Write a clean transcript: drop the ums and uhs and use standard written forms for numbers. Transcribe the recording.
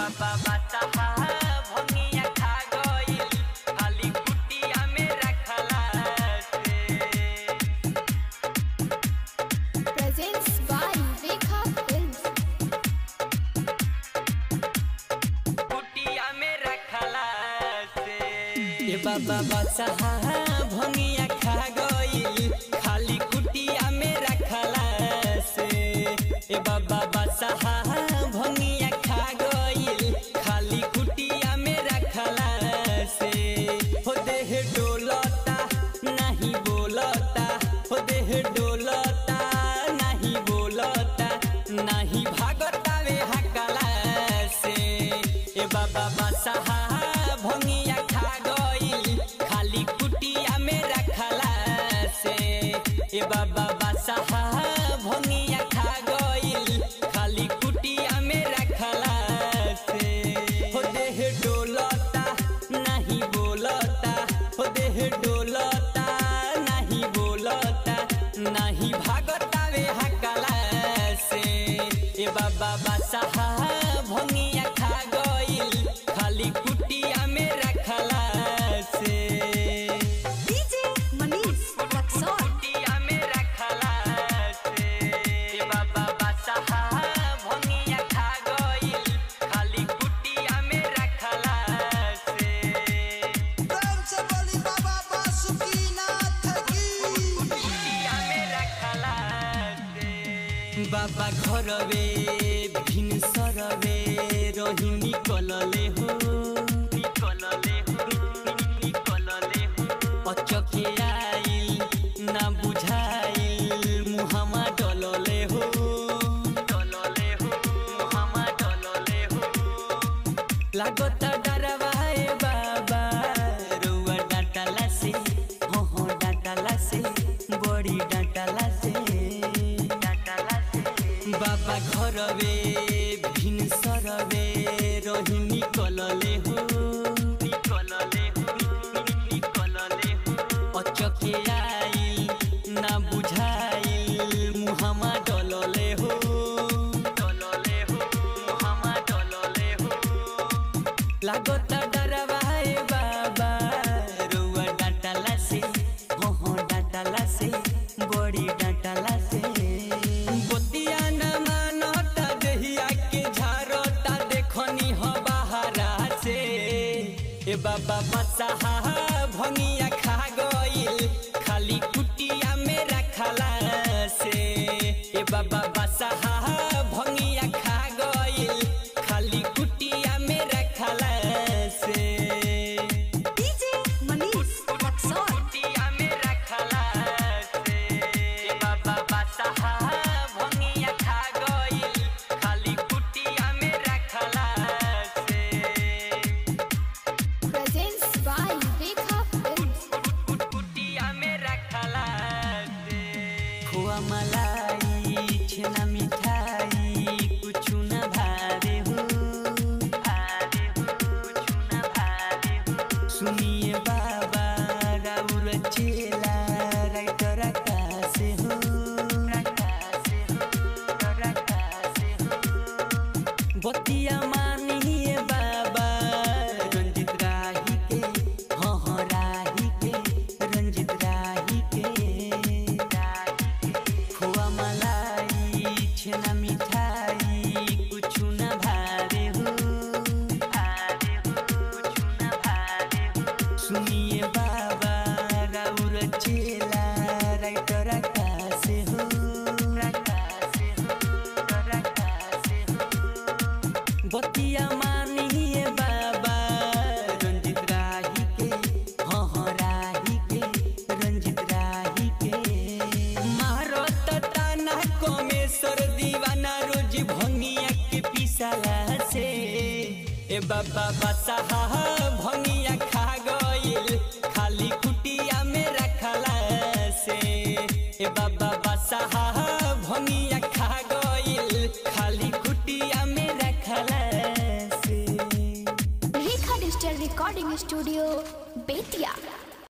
बाबा बादशाह भंगिया खा गइल खाली कुटिया में रखला से। Presents by Rekha Films। कुटिया में रखला से ए बाबा बादशाह भंगिया खा गइल खाली कुटिया में रखला से। ए बाबा बादशाह भंगिया खा गइल खाली कुटिया में रखला से। हो देह डोलता नहीं बोलता, हो देह डोलता नहीं बोलता, नहीं भागता वे हकला से। ए बाबा बादशाह भंगिया खा गइल खाली कुटिया में रखला से। ए बाबा बादशाह भंगिया खा गइल खाली कुटिया में रखला से। हो देह डोलता नहीं बोलता, हो देह डोलता नहीं बोलता, नहीं भागता वे हकला से। ए बाबा बादशाह भंगिया खा गइल खाली कुटिया में रखला से। DJ Manish Luxor। कुटिया में रखला से। ए बाबा बादशाह भंगिया खा गइल खाली कुटिया में रखला से। प्रेम से बोली बाबा बासुकीनाथ की। कुटिया में रखला से। बाबा घरवे भिन सरवे रही निकलले हो, निकलले हो, निकलले हो। अचके आइल ना बुझाइल मुहमा डलले हो। डलले हो, मुहम्मा डलले हो। लागत डरवाए बाबा रुआ डांटला से, हो डांटला से, बड़ी डांटला से, डांटला से। बाबा घरवे भिन सरवे रही निकलले हो, निकलले हो, निकलले हो। अचके आइल ना बुझाइल मुहमा डलले हो। डलले हो, मुहम्मा डलले हो। लागत डरवाए बाबा रुआ डांटला से, हो डांटला से, बड़ी डांटला से। बतिया न मानता देहिया के झारता देखनी हो बहारा से। ए बाबा बादशाह भंगिया खा गइल खाली कुटिया में रखला से। ए बाबा बादशाह भंगिया खा गइल खाली कुटिया में रखला से। DJ Manish Luxor। कुटिया में रखला से। ए बाबा बादशाह भंगिया खा गइल खाली कुटिया में रखला से। Presents by Rekha Films। कुटिया में रखला से। खोआ मलाई छेना मिठाई कुछ न भावे हो, भावे हो, कुछ न भावे हो। सुनिए बाबा राउर चेला राइटर कासे हो। रकासे हो, रकासे हो। बतिया मानिए बाबा रंजित राही के, हाँ राही के, रंजित राही के। खोआ मलाई छेना मिठाई कुछ न भावे हो, भावे हो, कुछ न भावे हो। सुनिए बाबा राउर चेला राइटर कासे हो। रकासे हो, रकासे हो। बतिया मानिए बाबा रंजित राही के, हाँ राही के, रंजित राही के। मारत ताना कमेश्वर दीवाना रोज भंगिया के पिसला से। ए बाबा बादशाह भंगिया खा गइल खाली कुटिया में रखला से। ए बाबा बादशाह भंगिया खा गइल खाली कुटिया में रखला से। Rekha Digital Recording Studio, Betia।